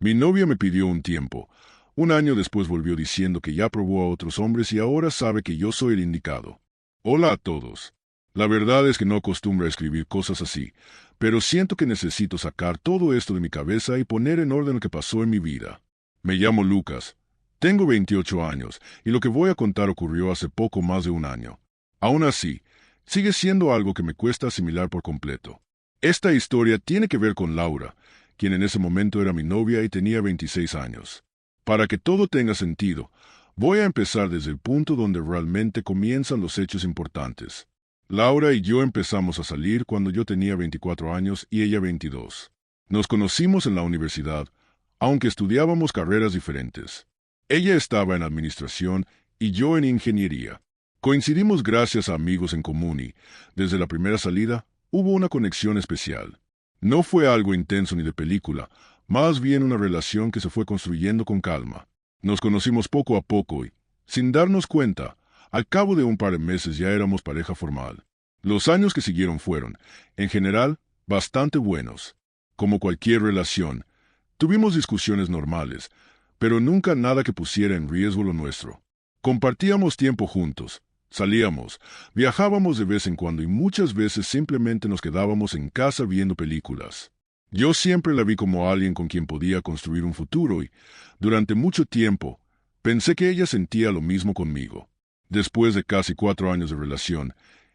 Mi novia me pidió un tiempo. Un año después volvió diciendo que ya probó a otros hombres y ahora sabe que yo soy el indicado. Hola a todos. La verdad es que no acostumbro a escribir cosas así, pero siento que necesito sacar todo esto de mi cabeza y poner en orden lo que pasó en mi vida. Me llamo Lucas. Tengo 28 años, y lo que voy a contar ocurrió hace poco más de un año. Aún así, sigue siendo algo que me cuesta asimilar por completo. Esta historia tiene que ver con Laura, quien en ese momento era mi novia y tenía 26 años. Para que todo tenga sentido, voy a empezar desde el punto donde realmente comienzan los hechos importantes. Laura y yo empezamos a salir cuando yo tenía 24 años y ella 22. Nos conocimos en la universidad, aunque estudiábamos carreras diferentes. Ella estaba en administración y yo en ingeniería. Coincidimos gracias a amigos en común y, desde la primera salida, hubo una conexión especial. No fue algo intenso ni de película, más bien una relación que se fue construyendo con calma. Nos conocimos poco a poco y, sin darnos cuenta, al cabo de un par de meses ya éramos pareja formal. Los años que siguieron fueron, en general, bastante buenos. Como cualquier relación, tuvimos discusiones normales, pero nunca nada que pusiera en riesgo lo nuestro. Compartíamos tiempo juntos, salíamos, viajábamos de vez en cuando y muchas veces simplemente nos quedábamos en casa viendo películas. Yo siempre la vi como alguien con quien podía construir un futuro y, durante mucho tiempo, pensé que ella sentía lo mismo conmigo. Después de casi 4 años de relación,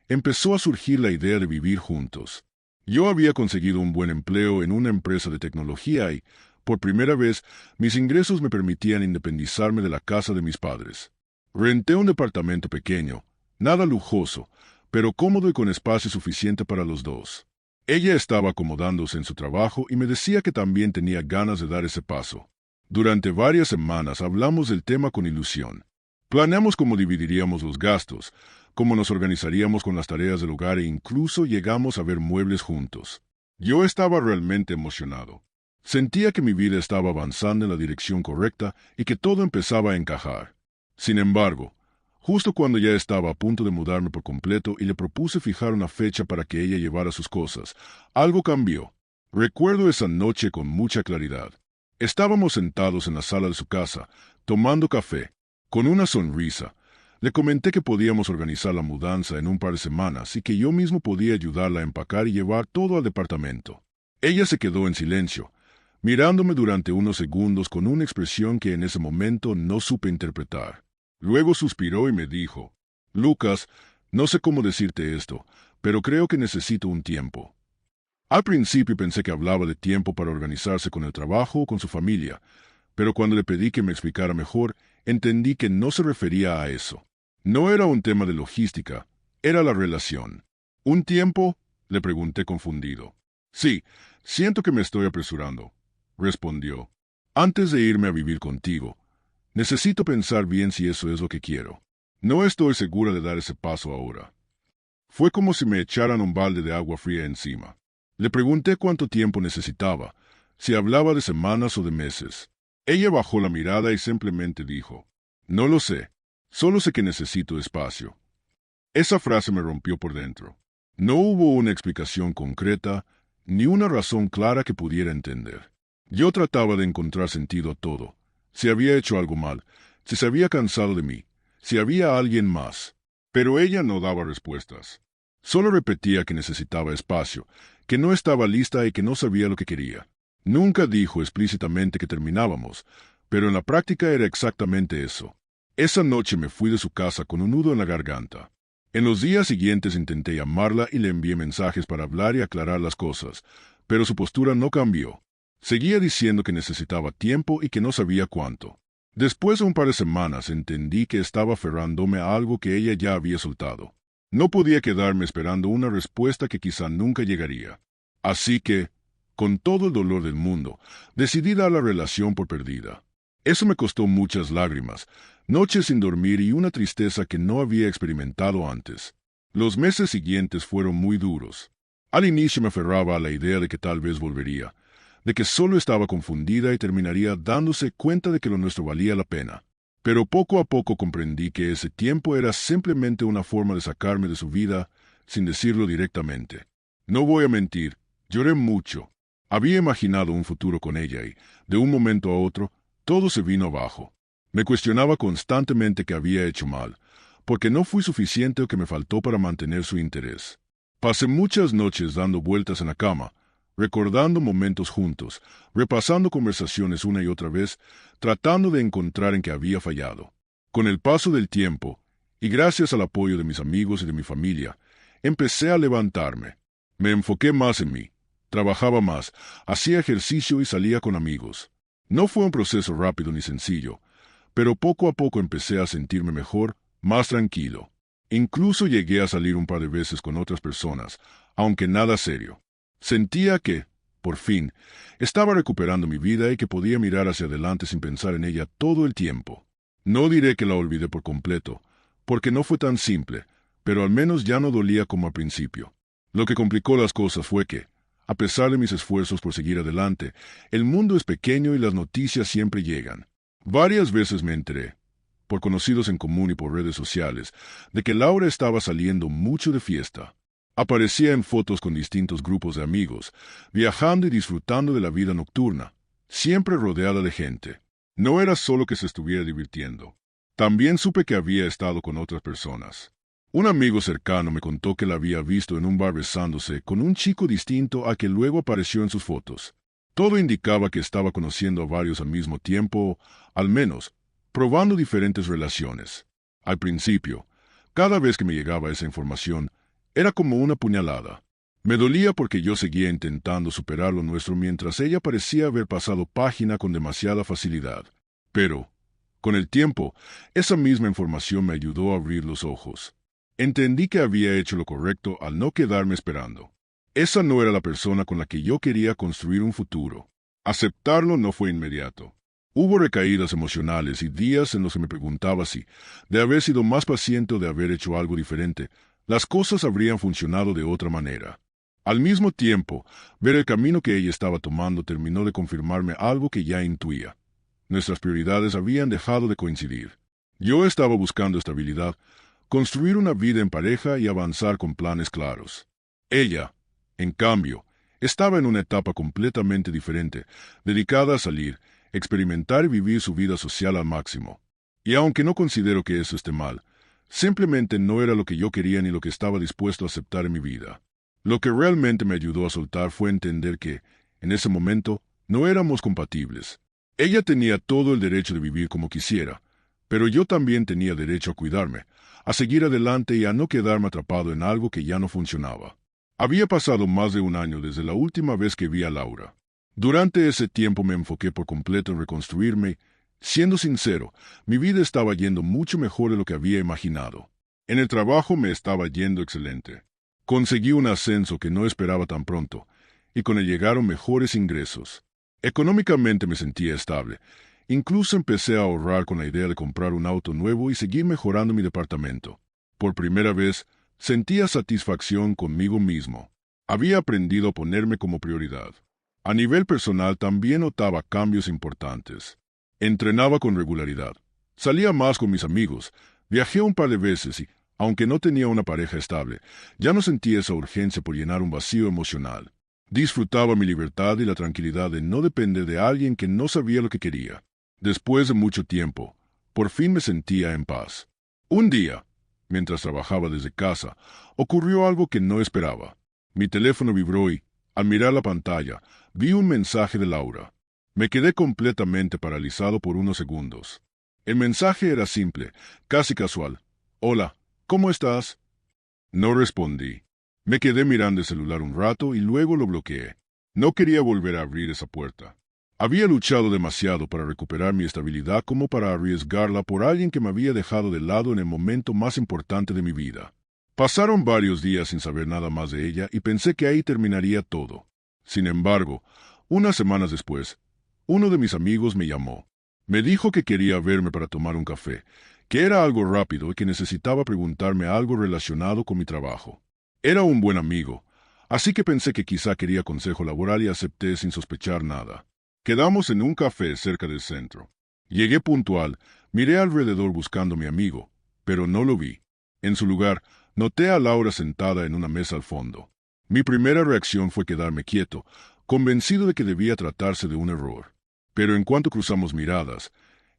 empezó a surgir la idea de vivir juntos. Yo había conseguido un buen empleo en una empresa de tecnología y, por primera vez, mis ingresos me permitían independizarme de la casa de mis padres. Renté un departamento pequeño, nada lujoso, pero cómodo y con espacio suficiente para los dos. Ella estaba acomodándose en su trabajo y me decía que también tenía ganas de dar ese paso. Durante varias semanas hablamos del tema con ilusión. Planeamos cómo dividiríamos los gastos, cómo nos organizaríamos con las tareas del hogar e incluso llegamos a ver muebles juntos. Yo estaba realmente emocionado. Sentía que mi vida estaba avanzando en la dirección correcta y que todo empezaba a encajar. Sin embargo, justo cuando ya estaba a punto de mudarme por completo y le propuse fijar una fecha para que ella llevara sus cosas, algo cambió. Recuerdo esa noche con mucha claridad. Estábamos sentados en la sala de su casa, tomando café. Con una sonrisa, le comenté que podíamos organizar la mudanza en un par de semanas y que yo mismo podía ayudarla a empacar y llevar todo al departamento. Ella se quedó en silencio, mirándome durante unos segundos con una expresión que en ese momento no supe interpretar. Luego suspiró y me dijo, «Lucas, no sé cómo decirte esto, pero creo que necesito un tiempo». Al principio pensé que hablaba de tiempo para organizarse con el trabajo o con su familia, pero cuando le pedí que me explicara mejor, entendí que no se refería a eso. No era un tema de logística, era la relación. ¿Un tiempo?, le pregunté confundido. Sí, siento que me estoy apresurando, respondió. Antes de irme a vivir contigo, necesito pensar bien si eso es lo que quiero. No estoy segura de dar ese paso ahora. Fue como si me echaran un balde de agua fría encima. Le pregunté cuánto tiempo necesitaba, si hablaba de semanas o de meses. Ella bajó la mirada y simplemente dijo, «No lo sé, solo sé que necesito espacio». Esa frase me rompió por dentro. No hubo una explicación concreta, ni una razón clara que pudiera entender. Yo trataba de encontrar sentido a todo. Si había hecho algo mal, si se había cansado de mí, si había alguien más. Pero ella no daba respuestas. Solo repetía que necesitaba espacio, que no estaba lista y que no sabía lo que quería. Nunca dijo explícitamente que terminábamos, pero en la práctica era exactamente eso. Esa noche me fui de su casa con un nudo en la garganta. En los días siguientes intenté llamarla y le envié mensajes para hablar y aclarar las cosas, pero su postura no cambió. Seguía diciendo que necesitaba tiempo y que no sabía cuánto. Después de un par de semanas entendí que estaba aferrándome a algo que ella ya había soltado. No podía quedarme esperando una respuesta que quizá nunca llegaría. Así que, con todo el dolor del mundo, decidí dar la relación por perdida. Eso me costó muchas lágrimas, noches sin dormir y una tristeza que no había experimentado antes. Los meses siguientes fueron muy duros. Al inicio me aferraba a la idea de que tal vez volvería, de que solo estaba confundida y terminaría dándose cuenta de que lo nuestro valía la pena. Pero poco a poco comprendí que ese tiempo era simplemente una forma de sacarme de su vida sin decirlo directamente. No voy a mentir, lloré mucho. Había imaginado un futuro con ella y, de un momento a otro, todo se vino abajo. Me cuestionaba constantemente que había hecho mal, porque no fui suficiente o que me faltó para mantener su interés. Pasé muchas noches dando vueltas en la cama, recordando momentos juntos, repasando conversaciones una y otra vez, tratando de encontrar en qué había fallado. Con el paso del tiempo, y gracias al apoyo de mis amigos y de mi familia, empecé a levantarme. Me enfoqué más en mí, trabajaba más, hacía ejercicio y salía con amigos. No fue un proceso rápido ni sencillo, pero poco a poco empecé a sentirme mejor, más tranquilo. Incluso llegué a salir un par de veces con otras personas, aunque nada serio. Sentía que, por fin, estaba recuperando mi vida y que podía mirar hacia adelante sin pensar en ella todo el tiempo. No diré que la olvidé por completo, porque no fue tan simple, pero al menos ya no dolía como al principio. Lo que complicó las cosas fue que, a pesar de mis esfuerzos por seguir adelante, el mundo es pequeño y las noticias siempre llegan. Varias veces me enteré, por conocidos en común y por redes sociales, de que Laura estaba saliendo mucho de fiesta. Aparecía en fotos con distintos grupos de amigos, viajando y disfrutando de la vida nocturna, siempre rodeada de gente. No era solo que se estuviera divirtiendo. También supe que había estado con otras personas. Un amigo cercano me contó que la había visto en un bar besándose con un chico distinto a que luego apareció en sus fotos. Todo indicaba que estaba conociendo a varios al mismo tiempo, al menos, probando diferentes relaciones. Al principio, cada vez que me llegaba esa información, era como una puñalada. Me dolía porque yo seguía intentando superar lo nuestro mientras ella parecía haber pasado página con demasiada facilidad. Pero, con el tiempo, esa misma información me ayudó a abrir los ojos. Entendí que había hecho lo correcto al no quedarme esperando. Esa no era la persona con la que yo quería construir un futuro. Aceptarlo no fue inmediato. Hubo recaídas emocionales y días en los que me preguntaba si, de haber sido más paciente o de haber hecho algo diferente, las cosas habrían funcionado de otra manera. Al mismo tiempo, ver el camino que ella estaba tomando terminó de confirmarme algo que ya intuía. Nuestras prioridades habían dejado de coincidir. Yo estaba buscando estabilidad, construir una vida en pareja y avanzar con planes claros. Ella, en cambio, estaba en una etapa completamente diferente, dedicada a salir, experimentar y vivir su vida social al máximo. Y aunque no considero que eso esté mal, simplemente no era lo que yo quería ni lo que estaba dispuesto a aceptar en mi vida. Lo que realmente me ayudó a soltar fue entender que, en ese momento, no éramos compatibles. Ella tenía todo el derecho de vivir como quisiera, pero yo también tenía derecho a cuidarme, a seguir adelante y a no quedarme atrapado en algo que ya no funcionaba. Había pasado más de un año desde la última vez que vi a Laura. Durante ese tiempo me enfoqué por completo en reconstruirme. Siendo sincero, mi vida estaba yendo mucho mejor de lo que había imaginado. En el trabajo me estaba yendo excelente. Conseguí un ascenso que no esperaba tan pronto, y con él llegaron mejores ingresos. Económicamente me sentía estable. Incluso empecé a ahorrar con la idea de comprar un auto nuevo y seguir mejorando mi departamento. Por primera vez, sentía satisfacción conmigo mismo. Había aprendido a ponerme como prioridad. A nivel personal también notaba cambios importantes. Entrenaba con regularidad. Salía más con mis amigos. Viajé un par de veces y, aunque no tenía una pareja estable, ya no sentía esa urgencia por llenar un vacío emocional. Disfrutaba mi libertad y la tranquilidad de no depender de alguien que no sabía lo que quería. Después de mucho tiempo, por fin me sentía en paz. Un día, mientras trabajaba desde casa, ocurrió algo que no esperaba. Mi teléfono vibró y, al mirar la pantalla, vi un mensaje de Laura. Me quedé completamente paralizado por unos segundos. El mensaje era simple, casi casual. Hola, ¿cómo estás? No respondí. Me quedé mirando el celular un rato y luego lo bloqueé. No quería volver a abrir esa puerta. Había luchado demasiado para recuperar mi estabilidad como para arriesgarla por alguien que me había dejado de lado en el momento más importante de mi vida. Pasaron varios días sin saber nada más de ella y pensé que ahí terminaría todo. Sin embargo, unas semanas después, uno de mis amigos me llamó. Me dijo que quería verme para tomar un café, que era algo rápido y que necesitaba preguntarme algo relacionado con mi trabajo. Era un buen amigo, así que pensé que quizá quería consejo laboral y acepté sin sospechar nada. Quedamos en un café cerca del centro. Llegué puntual, miré alrededor buscando a mi amigo, pero no lo vi. En su lugar, noté a Laura sentada en una mesa al fondo. Mi primera reacción fue quedarme quieto, convencido de que debía tratarse de un error. Pero en cuanto cruzamos miradas,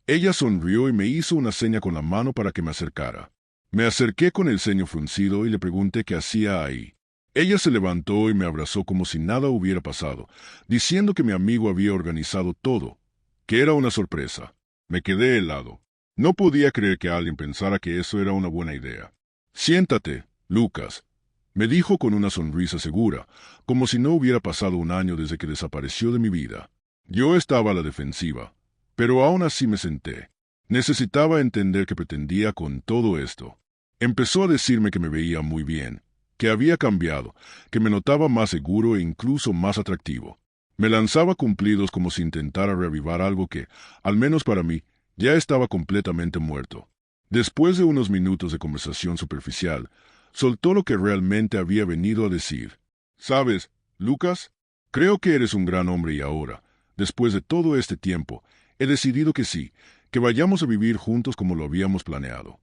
ella sonrió y me hizo una seña con la mano para que me acercara. Me acerqué con el ceño fruncido y le pregunté qué hacía ahí. Ella se levantó y me abrazó como si nada hubiera pasado, diciendo que mi amigo había organizado todo, que era una sorpresa. Me quedé helado. No podía creer que alguien pensara que eso era una buena idea. Siéntate, Lucas, me dijo con una sonrisa segura, como si no hubiera pasado un año desde que desapareció de mi vida. Yo estaba a la defensiva, pero aún así me senté. Necesitaba entender qué pretendía con todo esto. Empezó a decirme que me veía muy bien, que había cambiado, que me notaba más seguro e incluso más atractivo. Me lanzaba cumplidos como si intentara reavivar algo que, al menos para mí, ya estaba completamente muerto. Después de unos minutos de conversación superficial, soltó lo que realmente había venido a decir. ¿Sabes, Lucas? Creo que eres un gran hombre y ahora, después de todo este tiempo, he decidido que sí, que vayamos a vivir juntos como lo habíamos planeado.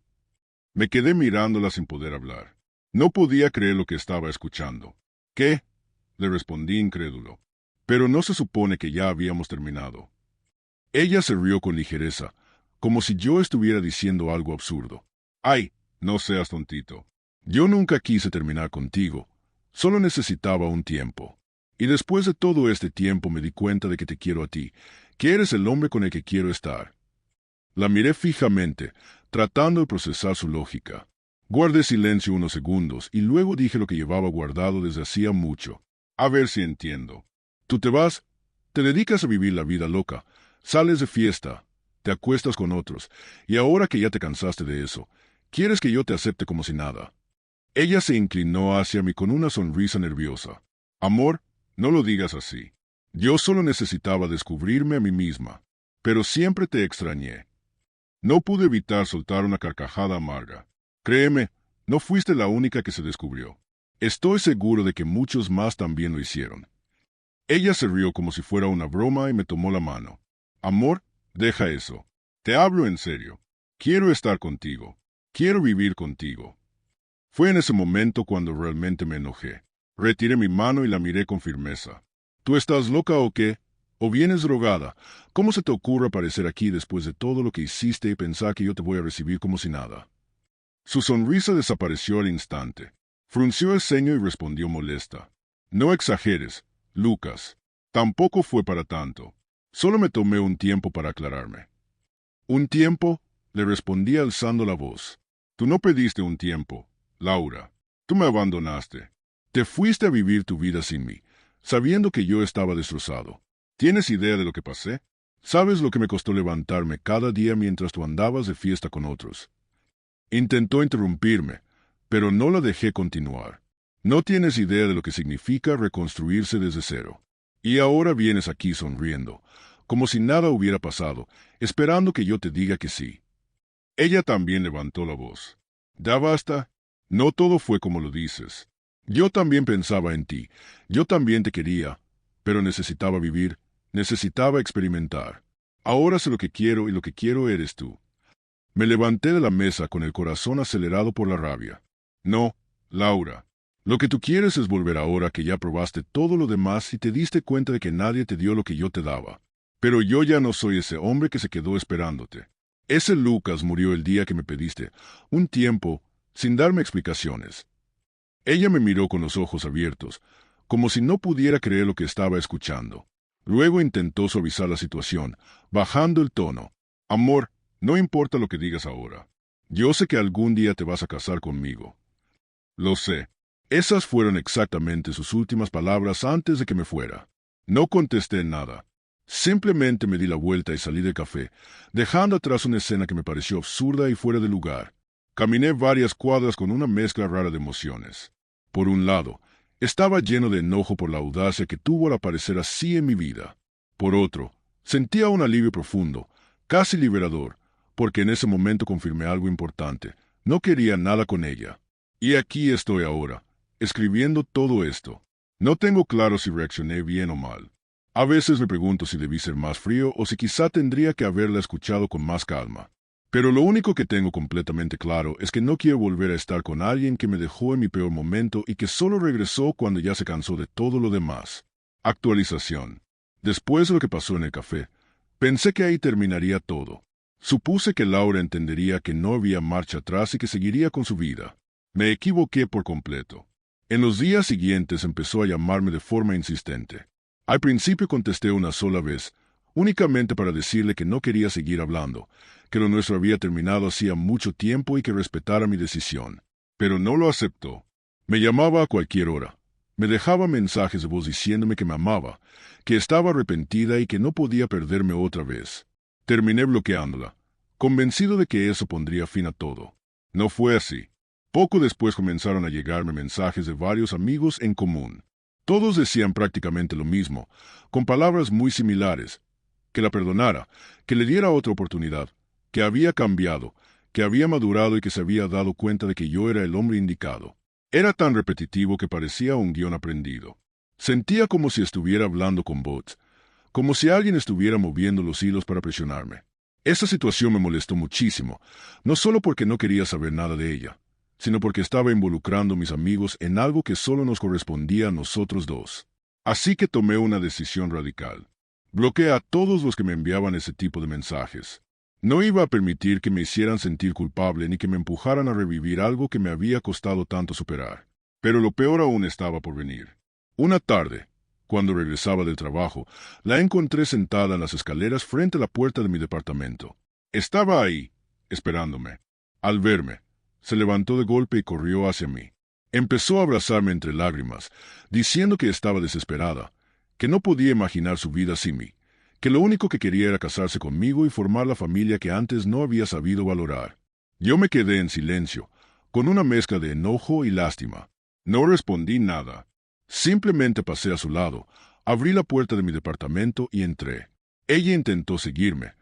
Me quedé mirándola sin poder hablar. No podía creer lo que estaba escuchando. ¿Qué? Le respondí incrédulo. Pero no se supone que ya habíamos terminado. Ella se rió con ligereza, como si yo estuviera diciendo algo absurdo. ¡Ay! No seas tontito. Yo nunca quise terminar contigo. Solo necesitaba un tiempo. Y después de todo este tiempo me di cuenta de que te quiero a ti, que eres el hombre con el que quiero estar. La miré fijamente, tratando de procesar su lógica. Guardé silencio unos segundos y luego dije lo que llevaba guardado desde hacía mucho. A ver si entiendo. Tú te vas, te dedicas a vivir la vida loca, sales de fiesta, te acuestas con otros, y ahora que ya te cansaste de eso, quieres que yo te acepte como si nada. Ella se inclinó hacia mí con una sonrisa nerviosa. Amor, no lo digas así. Yo solo necesitaba descubrirme a mí misma, pero siempre te extrañé. No pude evitar soltar una carcajada amarga. Créeme, no fuiste la única que se descubrió. Estoy seguro de que muchos más también lo hicieron. Ella se rió como si fuera una broma y me tomó la mano. Amor, deja eso. Te hablo en serio. Quiero estar contigo. Quiero vivir contigo. Fue en ese momento cuando realmente me enojé. Retiré mi mano y la miré con firmeza. ¿Tú estás loca o qué? ¿O vienes drogada? ¿Cómo se te ocurre aparecer aquí después de todo lo que hiciste y pensar que yo te voy a recibir como si nada? Su sonrisa desapareció al instante. Frunció el ceño y respondió molesta. No exageres, Lucas. Tampoco fue para tanto. Solo me tomé un tiempo para aclararme. ¿Un tiempo? Le respondí alzando la voz. Tú no pediste un tiempo, Laura. Tú me abandonaste. Te fuiste a vivir tu vida sin mí, sabiendo que yo estaba destrozado. ¿Tienes idea de lo que pasé? ¿Sabes lo que me costó levantarme cada día mientras tú andabas de fiesta con otros? Intentó interrumpirme, pero no la dejé continuar. No tienes idea de lo que significa reconstruirse desde cero. Y ahora vienes aquí sonriendo, como si nada hubiera pasado, esperando que yo te diga que sí. Ella también levantó la voz. Ya basta. No todo fue como lo dices. Yo también pensaba en ti, yo también te quería, pero necesitaba vivir, necesitaba experimentar. Ahora sé lo que quiero y lo que quiero eres tú. Me levanté de la mesa con el corazón acelerado por la rabia. No, Laura. Lo que tú quieres es volver ahora que ya probaste todo lo demás y te diste cuenta de que nadie te dio lo que yo te daba. Pero yo ya no soy ese hombre que se quedó esperándote. Ese Lucas murió el día que me pediste, un tiempo, sin darme explicaciones. Ella me miró con los ojos abiertos, como si no pudiera creer lo que estaba escuchando. Luego intentó suavizar la situación, bajando el tono. Amor, no importa lo que digas ahora. Yo sé que algún día te vas a casar conmigo. Lo sé. Esas fueron exactamente sus últimas palabras antes de que me fuera. No contesté nada. Simplemente me di la vuelta y salí del café, dejando atrás una escena que me pareció absurda y fuera de lugar. Caminé varias cuadras con una mezcla rara de emociones. Por un lado, estaba lleno de enojo por la audacia que tuvo al aparecer así en mi vida. Por otro, sentía un alivio profundo, casi liberador, porque en ese momento confirmé algo importante. No quería nada con ella. Y aquí estoy ahora, escribiendo todo esto. No tengo claro si reaccioné bien o mal. A veces me pregunto si debí ser más frío o si quizá tendría que haberla escuchado con más calma. Pero lo único que tengo completamente claro es que no quiero volver a estar con alguien que me dejó en mi peor momento y que solo regresó cuando ya se cansó de todo lo demás. Actualización. Después de lo que pasó en el café, pensé que ahí terminaría todo. Supuse que Laura entendería que no había marcha atrás y que seguiría con su vida. Me equivoqué por completo. En los días siguientes empezó a llamarme de forma insistente. Al principio contesté una sola vez, únicamente para decirle que no quería seguir hablando, que lo nuestro había terminado hacía mucho tiempo y que respetara mi decisión. Pero no lo aceptó. Me llamaba a cualquier hora. Me dejaba mensajes de voz diciéndome que me amaba, que estaba arrepentida y que no podía perderme otra vez. Terminé bloqueándola, convencido de que eso pondría fin a todo. No fue así. Poco después comenzaron a llegarme mensajes de varios amigos en común. Todos decían prácticamente lo mismo, con palabras muy similares: que la perdonara, que le diera otra oportunidad, que había cambiado, que había madurado y que se había dado cuenta de que yo era el hombre indicado. Era tan repetitivo que parecía un guión aprendido. Sentía como si estuviera hablando con bots, como si alguien estuviera moviendo los hilos para presionarme. Esa situación me molestó muchísimo, no solo porque no quería saber nada de ella, sino porque estaba involucrando a mis amigos en algo que solo nos correspondía a nosotros dos. Así que tomé una decisión radical. Bloqueé a todos los que me enviaban ese tipo de mensajes. No iba a permitir que me hicieran sentir culpable ni que me empujaran a revivir algo que me había costado tanto superar. Pero lo peor aún estaba por venir. Una tarde, cuando regresaba del trabajo, la encontré sentada en las escaleras frente a la puerta de mi departamento. Estaba ahí, esperándome. Al verme, se levantó de golpe y corrió hacia mí. Empezó a abrazarme entre lágrimas, diciendo que estaba desesperada, que no podía imaginar su vida sin mí, que lo único que quería era casarse conmigo y formar la familia que antes no había sabido valorar. Yo me quedé en silencio, con una mezcla de enojo y lástima. No respondí nada. Simplemente pasé a su lado, abrí la puerta de mi departamento y entré. Ella intentó seguirme,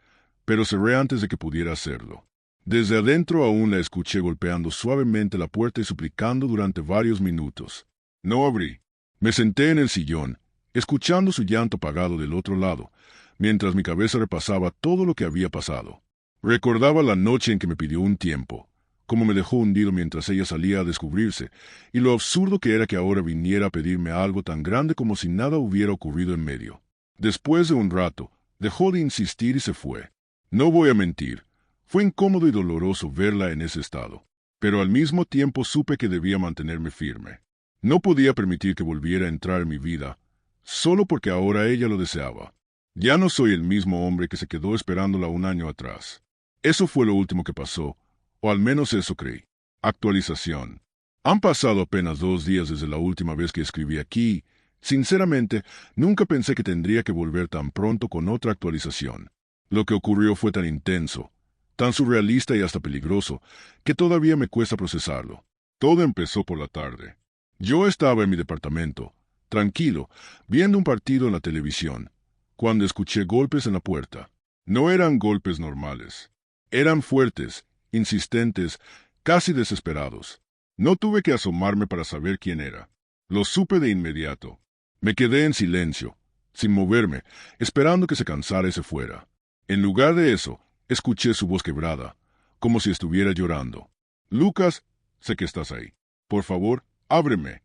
pero cerré antes de que pudiera hacerlo. Desde adentro aún la escuché golpeando suavemente la puerta y suplicando durante varios minutos. No abrí. Me senté en el sillón, escuchando su llanto apagado del otro lado, mientras mi cabeza repasaba todo lo que había pasado. Recordaba la noche en que me pidió un tiempo, cómo me dejó hundido mientras ella salía a descubrirse, y lo absurdo que era que ahora viniera a pedirme algo tan grande como si nada hubiera ocurrido en medio. Después de un rato, dejó de insistir y se fue. No voy a mentir, fue incómodo y doloroso verla en ese estado, pero al mismo tiempo supe que debía mantenerme firme. No podía permitir que volviera a entrar en mi vida, solo porque ahora ella lo deseaba. Ya no soy el mismo hombre que se quedó esperándola un año atrás. Eso fue lo último que pasó, o al menos eso creí. Actualización. Han pasado apenas 2 días desde la última vez que escribí aquí. Sinceramente, nunca pensé que tendría que volver tan pronto con otra actualización. Lo que ocurrió fue tan intenso, tan surrealista y hasta peligroso, que todavía me cuesta procesarlo. Todo empezó por la tarde. Yo estaba en mi departamento, tranquilo, viendo un partido en la televisión, cuando escuché golpes en la puerta. No eran golpes normales. Eran fuertes, insistentes, casi desesperados. No tuve que asomarme para saber quién era. Lo supe de inmediato. Me quedé en silencio, sin moverme, esperando que se cansara y se fuera. En lugar de eso, escuché su voz quebrada, como si estuviera llorando. «Lucas, sé que estás ahí. Por favor, ábreme».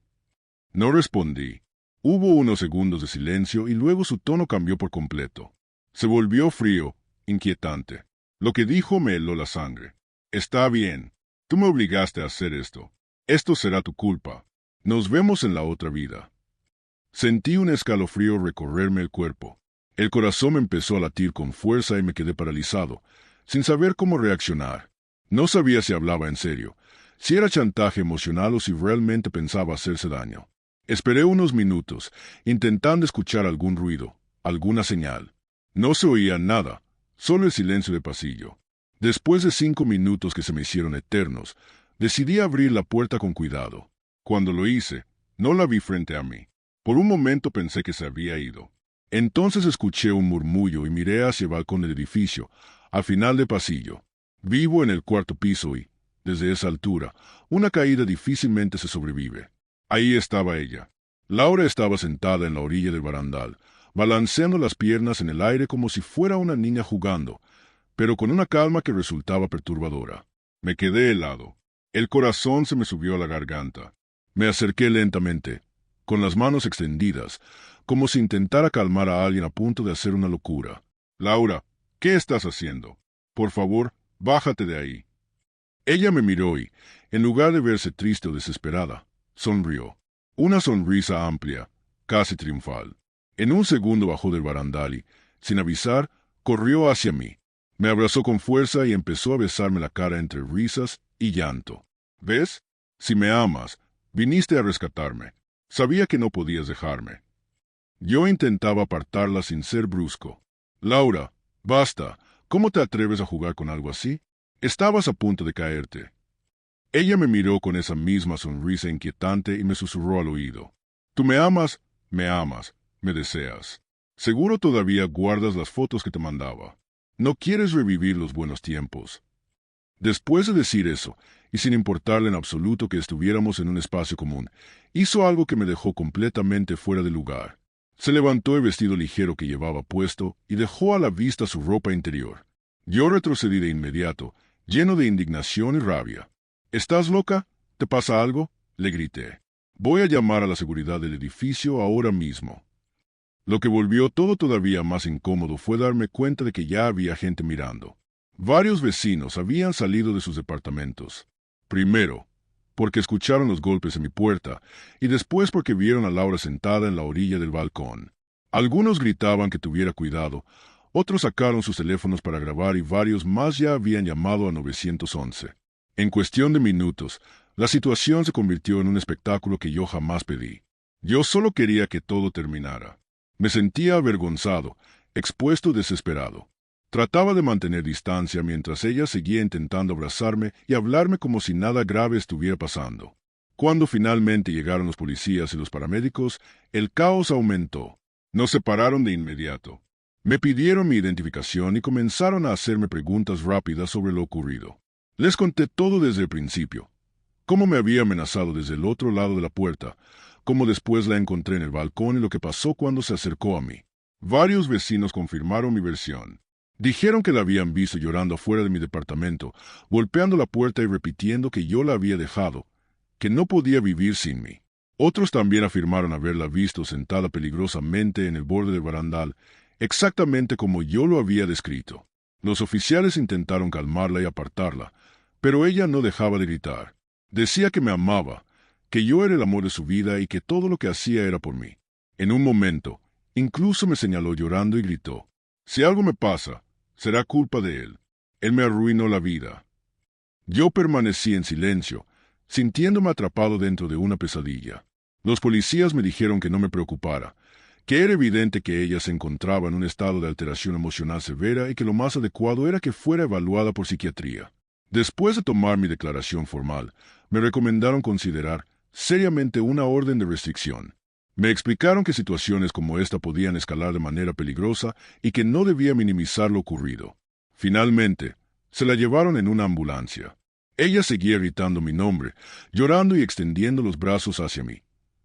No respondí. Hubo unos segundos de silencio y luego su tono cambió por completo. Se volvió frío, inquietante. Lo que dijo me heló la sangre. «Está bien. Tú me obligaste a hacer esto. Esto será tu culpa. Nos vemos en la otra vida». Sentí un escalofrío recorrerme el cuerpo. El corazón me empezó a latir con fuerza y me quedé paralizado, sin saber cómo reaccionar. No sabía si hablaba en serio, si era chantaje emocional o si realmente pensaba hacerse daño. Esperé unos minutos, intentando escuchar algún ruido, alguna señal. No se oía nada, solo el silencio del pasillo. Después de 5 minutos que se me hicieron eternos, decidí abrir la puerta con cuidado. Cuando lo hice, no la vi frente a mí. Por un momento pensé que se había ido. Entonces escuché un murmullo y miré hacia el balcón del edificio, al final del pasillo. Vivo en el 4º piso y, desde esa altura, una caída difícilmente se sobrevive. Ahí estaba ella. Laura estaba sentada en la orilla del barandal, balanceando las piernas en el aire como si fuera una niña jugando, pero con una calma que resultaba perturbadora. Me quedé helado. El corazón se me subió a la garganta. Me acerqué lentamente, con las manos extendidas, como si intentara calmar a alguien a punto de hacer una locura. Laura, ¿qué estás haciendo? Por favor, bájate de ahí. Ella me miró y, en lugar de verse triste o desesperada, sonrió. Una sonrisa amplia, casi triunfal. En un segundo bajó del barandal y, sin avisar, corrió hacia mí. Me abrazó con fuerza y empezó a besarme la cara entre risas y llanto. ¿Ves? Si me amas, viniste a rescatarme. Sabía que no podías dejarme. Yo intentaba apartarla sin ser brusco. Laura, basta. ¿Cómo te atreves a jugar con algo así? Estabas a punto de caerte. Ella me miró con esa misma sonrisa inquietante y me susurró al oído. Tú me amas, me deseas. Seguro todavía guardas las fotos que te mandaba. No quieres revivir los buenos tiempos. Después de decir eso, y sin importarle en absoluto que estuviéramos en un espacio común, hizo algo que me dejó completamente fuera de lugar. Se levantó el vestido ligero que llevaba puesto y dejó a la vista su ropa interior. Yo retrocedí de inmediato, lleno de indignación y rabia. ¿Estás loca? ¿Te pasa algo? Le grité. Voy a llamar a la seguridad del edificio ahora mismo. Lo que volvió todo todavía más incómodo fue darme cuenta de que ya había gente mirando. Varios vecinos habían salido de sus departamentos. Primero, porque escucharon los golpes en mi puerta, y después porque vieron a Laura sentada en la orilla del balcón. Algunos gritaban que tuviera cuidado, otros sacaron sus teléfonos para grabar y varios más ya habían llamado a 911. En cuestión de minutos, la situación se convirtió en un espectáculo que yo jamás pedí. Yo solo quería que todo terminara. Me sentía avergonzado, expuesto, desesperado. Trataba de mantener distancia mientras ella seguía intentando abrazarme y hablarme como si nada grave estuviera pasando. Cuando finalmente llegaron los policías y los paramédicos, el caos aumentó. Nos separaron de inmediato. Me pidieron mi identificación y comenzaron a hacerme preguntas rápidas sobre lo ocurrido. Les conté todo desde el principio. Cómo me había amenazado desde el otro lado de la puerta, cómo después la encontré en el balcón y lo que pasó cuando se acercó a mí. Varios vecinos confirmaron mi versión. Dijeron que la habían visto llorando afuera de mi departamento, golpeando la puerta y repitiendo que yo la había dejado, que no podía vivir sin mí. Otros también afirmaron haberla visto sentada peligrosamente en el borde del barandal, exactamente como yo lo había descrito. Los oficiales intentaron calmarla y apartarla, pero ella no dejaba de gritar. Decía que me amaba, que yo era el amor de su vida y que todo lo que hacía era por mí. En un momento, incluso me señaló llorando y gritó: «Si algo me pasa, será culpa de él. Él me arruinó la vida». Yo permanecí en silencio, sintiéndome atrapado dentro de una pesadilla. Los policías me dijeron que no me preocupara, que era evidente que ella se encontraba en un estado de alteración emocional severa y que lo más adecuado era que fuera evaluada por psiquiatría. Después de tomar mi declaración formal, me recomendaron considerar seriamente una orden de restricción. Me explicaron que situaciones como esta podían escalar de manera peligrosa y que no debía minimizar lo ocurrido. Finalmente, se la llevaron en una ambulancia. Ella seguía gritando mi nombre, llorando y extendiendo los brazos hacia mí,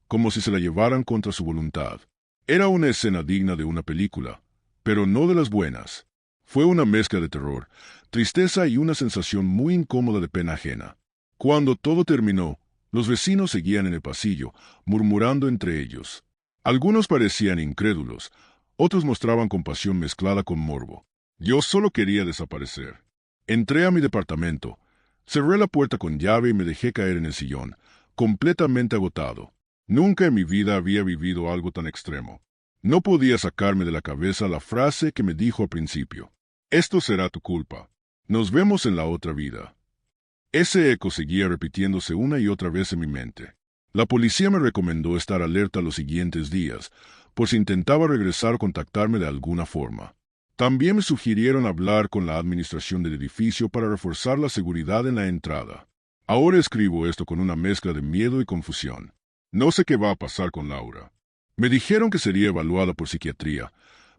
como si se la llevaran contra su voluntad. Era una escena digna de una película, pero no de las buenas. Fue una mezcla de terror, tristeza y una sensación muy incómoda de pena ajena. Cuando todo terminó, los vecinos seguían en el pasillo, murmurando entre ellos. Algunos parecían incrédulos, otros mostraban compasión mezclada con morbo. Yo solo quería desaparecer. Entré a mi departamento, cerré la puerta con llave y me dejé caer en el sillón, completamente agotado. Nunca en mi vida había vivido algo tan extremo. No podía sacarme de la cabeza la frase que me dijo al principio: «Esto será tu culpa. Nos vemos en la otra vida». Ese eco seguía repitiéndose una y otra vez en mi mente. La policía me recomendó estar alerta los siguientes días, por si intentaba regresar o contactarme de alguna forma. También me sugirieron hablar con la administración del edificio para reforzar la seguridad en la entrada. Ahora escribo esto con una mezcla de miedo y confusión. No sé qué va a pasar con Laura. Me dijeron que sería evaluada por psiquiatría,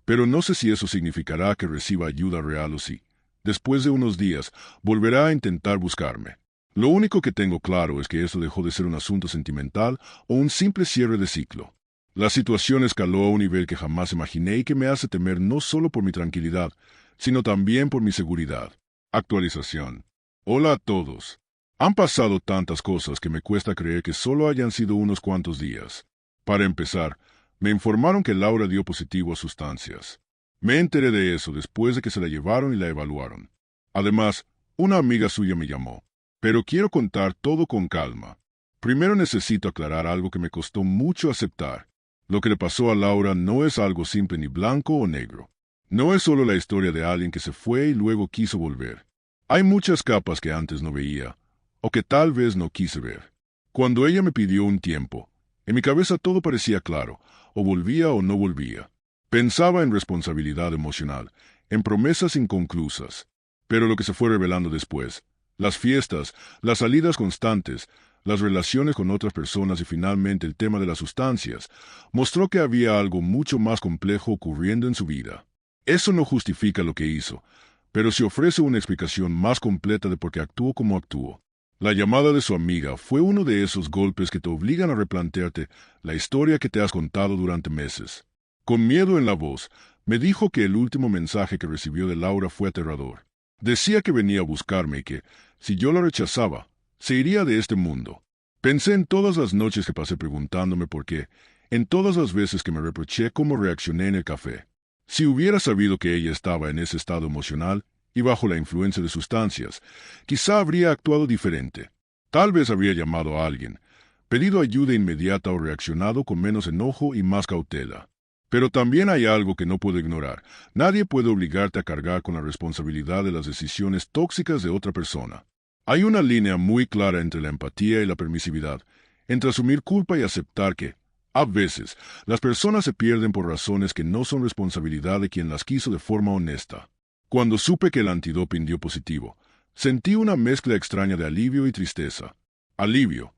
pero no sé si eso significará que reciba ayuda real o si, después de unos días, volverá a intentar buscarme. Lo único que tengo claro es que eso dejó de ser un asunto sentimental o un simple cierre de ciclo. La situación escaló a un nivel que jamás imaginé y que me hace temer no solo por mi tranquilidad, sino también por mi seguridad. Actualización. Hola a todos. Han pasado tantas cosas que me cuesta creer que solo hayan sido unos cuantos días. Para empezar, Me informaron que Laura dio positivo a sustancias. Me enteré de eso después de que se la llevaron y la evaluaron. Además, una amiga suya me llamó. Pero quiero contar todo con calma. Primero necesito aclarar algo que me costó mucho aceptar. Lo que le pasó a Laura no es algo simple ni blanco o negro. No es solo la historia de alguien que se fue y luego quiso volver. Hay muchas capas que antes no veía, o que tal vez no quise ver. Cuando ella me pidió un tiempo, en mi cabeza todo parecía claro, o volvía o no volvía. Pensaba en responsabilidad emocional, en promesas inconclusas. Pero lo que se fue revelando después, las fiestas, las salidas constantes, las relaciones con otras personas y finalmente el tema de las sustancias, mostró que había algo mucho más complejo ocurriendo en su vida. Eso no justifica lo que hizo, pero sí ofrece una explicación más completa de por qué actuó como actuó. La llamada de su amiga fue uno de esos golpes que te obligan a replantearte la historia que te has contado durante meses. Con miedo en la voz, me dijo que el último mensaje que recibió de Laura fue aterrador. Decía que venía a buscarme y que, si yo la rechazaba, se iría de este mundo. Pensé en todas las noches que pasé preguntándome por qué, en todas las veces que me reproché cómo reaccioné en el café. Si hubiera sabido que ella estaba en ese estado emocional y bajo la influencia de sustancias, quizá habría actuado diferente. Tal vez habría llamado a alguien, pedido ayuda inmediata o reaccionado con menos enojo y más cautela. Pero también hay algo que no puedo ignorar. Nadie puede obligarte a cargar con la responsabilidad de las decisiones tóxicas de otra persona. Hay una línea muy clara entre la empatía y la permisividad, entre asumir culpa y aceptar que, a veces, las personas se pierden por razones que no son responsabilidad de quien las quiso de forma honesta. Cuando supe que el antidoping dio positivo, sentí una mezcla extraña de alivio y tristeza. Alivio,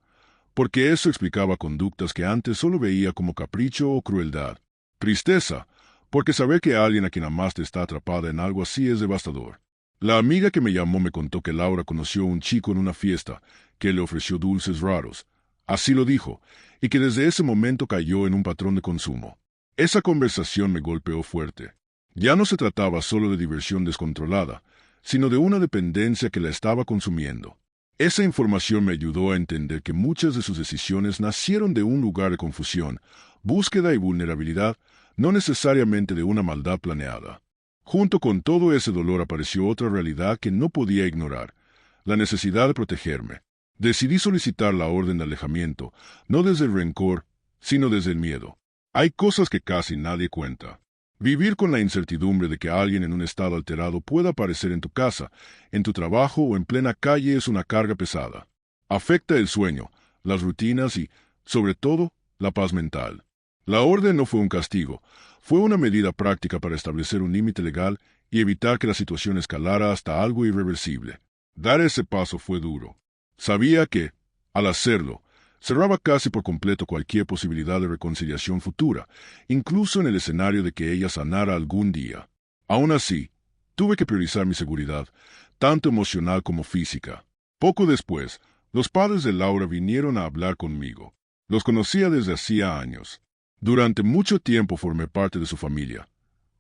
porque eso explicaba conductas que antes solo veía como capricho o crueldad. Tristeza, porque saber que alguien a quien amaste está atrapada en algo así es devastador. La amiga que me llamó me contó que Laura conoció a un chico en una fiesta, que le ofreció dulces raros. Así lo dijo, y que desde ese momento cayó en un patrón de consumo. Esa conversación me golpeó fuerte. Ya no se trataba solo de diversión descontrolada, sino de una dependencia que la estaba consumiendo. Esa información me ayudó a entender que muchas de sus decisiones nacieron de un lugar de confusión, búsqueda y vulnerabilidad, no necesariamente de una maldad planeada. Junto con todo ese dolor apareció otra realidad que no podía ignorar, la necesidad de protegerme. Decidí solicitar la orden de alejamiento, no desde el rencor, sino desde el miedo. Hay cosas que casi nadie cuenta. Vivir con la incertidumbre de que alguien en un estado alterado pueda aparecer en tu casa, en tu trabajo o en plena calle es una carga pesada. Afecta el sueño, las rutinas y, sobre todo, la paz mental. La orden no fue un castigo, fue una medida práctica para establecer un límite legal y evitar que la situación escalara hasta algo irreversible. Dar ese paso fue duro. Sabía que, al hacerlo, cerraba casi por completo cualquier posibilidad de reconciliación futura, incluso en el escenario de que ella sanara algún día. Aún así, tuve que priorizar mi seguridad, tanto emocional como física. Poco después, los padres de Laura vinieron a hablar conmigo. Los conocía desde hacía años. Durante mucho tiempo formé parte de su familia.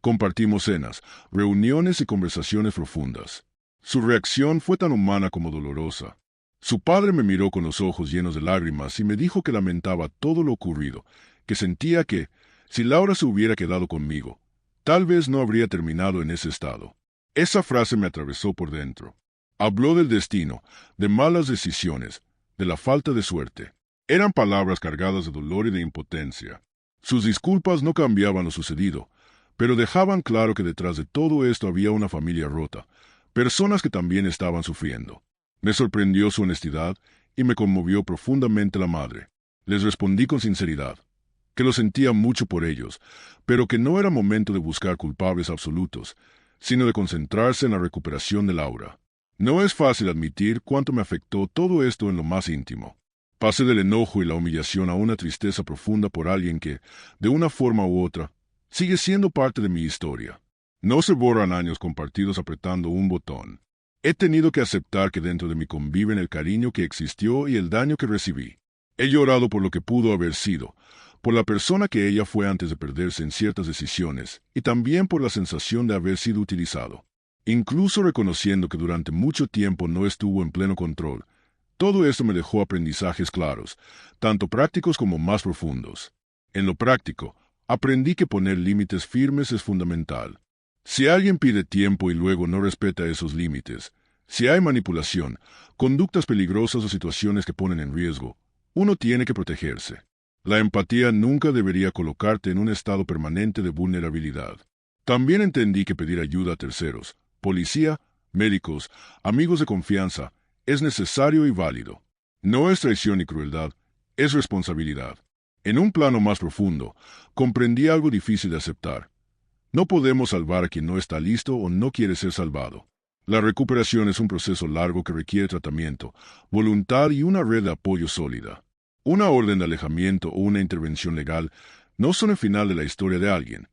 Compartimos cenas, reuniones y conversaciones profundas. Su reacción fue tan humana como dolorosa. Su padre me miró con los ojos llenos de lágrimas y me dijo que lamentaba todo lo ocurrido, que sentía que, si Laura se hubiera quedado conmigo, tal vez no habría terminado en ese estado. Esa frase me atravesó por dentro. Habló del destino, de malas decisiones, de la falta de suerte. Eran palabras cargadas de dolor y de impotencia. Sus disculpas no cambiaban lo sucedido, pero dejaban claro que detrás de todo esto había una familia rota, personas que también estaban sufriendo. Me sorprendió su honestidad y me conmovió profundamente la madre. Les respondí con sinceridad, que lo sentía mucho por ellos, pero que no era momento de buscar culpables absolutos, sino de concentrarse en la recuperación de Laura. No es fácil admitir cuánto me afectó todo esto en lo más íntimo. Pasé del enojo y la humillación a una tristeza profunda por alguien que, de una forma u otra, sigue siendo parte de mi historia. No se borran años compartidos apretando un botón. He tenido que aceptar que dentro de mí conviven el cariño que existió y el daño que recibí. He llorado por lo que pudo haber sido, por la persona que ella fue antes de perderse en ciertas decisiones, y también por la sensación de haber sido utilizado. Incluso reconociendo que durante mucho tiempo no estuvo en pleno control, todo esto me dejó aprendizajes claros, tanto prácticos como más profundos. En lo práctico, Aprendí que poner límites firmes es fundamental. Si alguien pide tiempo y luego no respeta esos límites, si hay manipulación, conductas peligrosas o situaciones que ponen en riesgo, uno tiene que protegerse. La empatía nunca debería colocarte en un estado permanente de vulnerabilidad. También entendí que pedir ayuda a terceros, policía, médicos, amigos de confianza, es necesario y válido. No es traición ni crueldad, es responsabilidad. En un plano más profundo, comprendí algo difícil de aceptar. No podemos salvar a quien no está listo o no quiere ser salvado. La recuperación es un proceso largo que requiere tratamiento, voluntad y una red de apoyo sólida. Una orden de alejamiento o una intervención legal no son el final de la historia de alguien.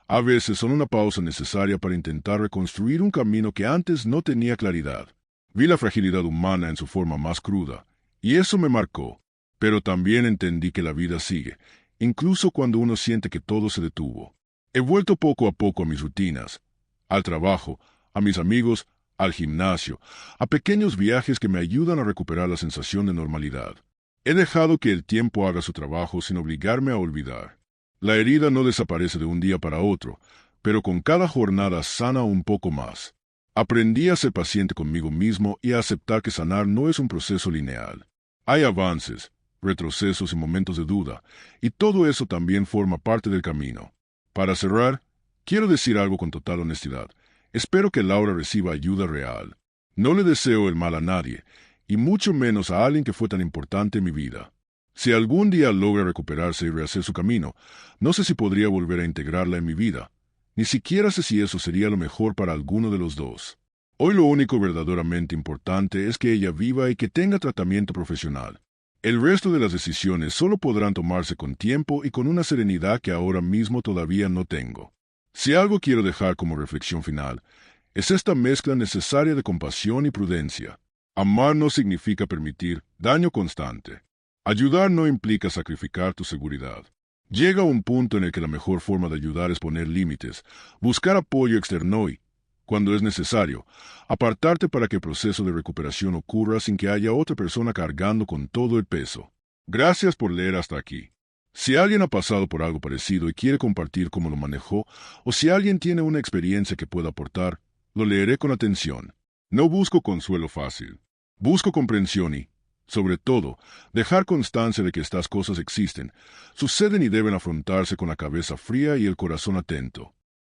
A veces son una pausa necesaria para intentar reconstruir un camino que antes no tenía claridad. Vi la fragilidad humana en su forma más cruda, y eso me marcó. Pero también entendí que la vida sigue, incluso cuando uno siente que todo se detuvo. He vuelto poco a poco a mis rutinas, al trabajo, a mis amigos, al gimnasio, a pequeños viajes que me ayudan a recuperar la sensación de normalidad. He dejado que el tiempo haga su trabajo sin obligarme a olvidar. La herida no desaparece de un día para otro, pero con cada jornada sana un poco más. Aprendí a ser paciente conmigo mismo y a aceptar que sanar no es un proceso lineal. Hay avances, retrocesos y momentos de duda, y todo eso también forma parte del camino. Para cerrar, quiero decir algo con total honestidad. Espero que Laura reciba ayuda real. No le deseo el mal a nadie, y mucho menos a alguien que fue tan importante en mi vida. Si algún día logra recuperarse y rehacer su camino, no sé si podría volver a integrarla en mi vida. Ni siquiera sé si eso sería lo mejor para alguno de los dos. Hoy lo único verdaderamente importante es que ella viva y que tenga tratamiento profesional. El resto de las decisiones solo podrán tomarse con tiempo y con una serenidad que ahora mismo todavía no tengo. Si algo quiero dejar como reflexión final, es esta mezcla necesaria de compasión y prudencia. Amar no significa permitir daño constante. Ayudar no implica sacrificar tu seguridad. Llega un punto en el que la mejor forma de ayudar es poner límites, buscar apoyo externo y, cuando es necesario, apartarte para que el proceso de recuperación ocurra sin que haya otra persona cargando con todo el peso. Gracias por leer hasta aquí. Si alguien ha pasado por algo parecido y quiere compartir cómo lo manejó, o si alguien tiene una experiencia que pueda aportar, lo leeré con atención. No busco consuelo fácil. Busco comprensión y, sobre todo, dejar constancia de que estas cosas existen, suceden y deben afrontarse con la cabeza fría y el corazón atento.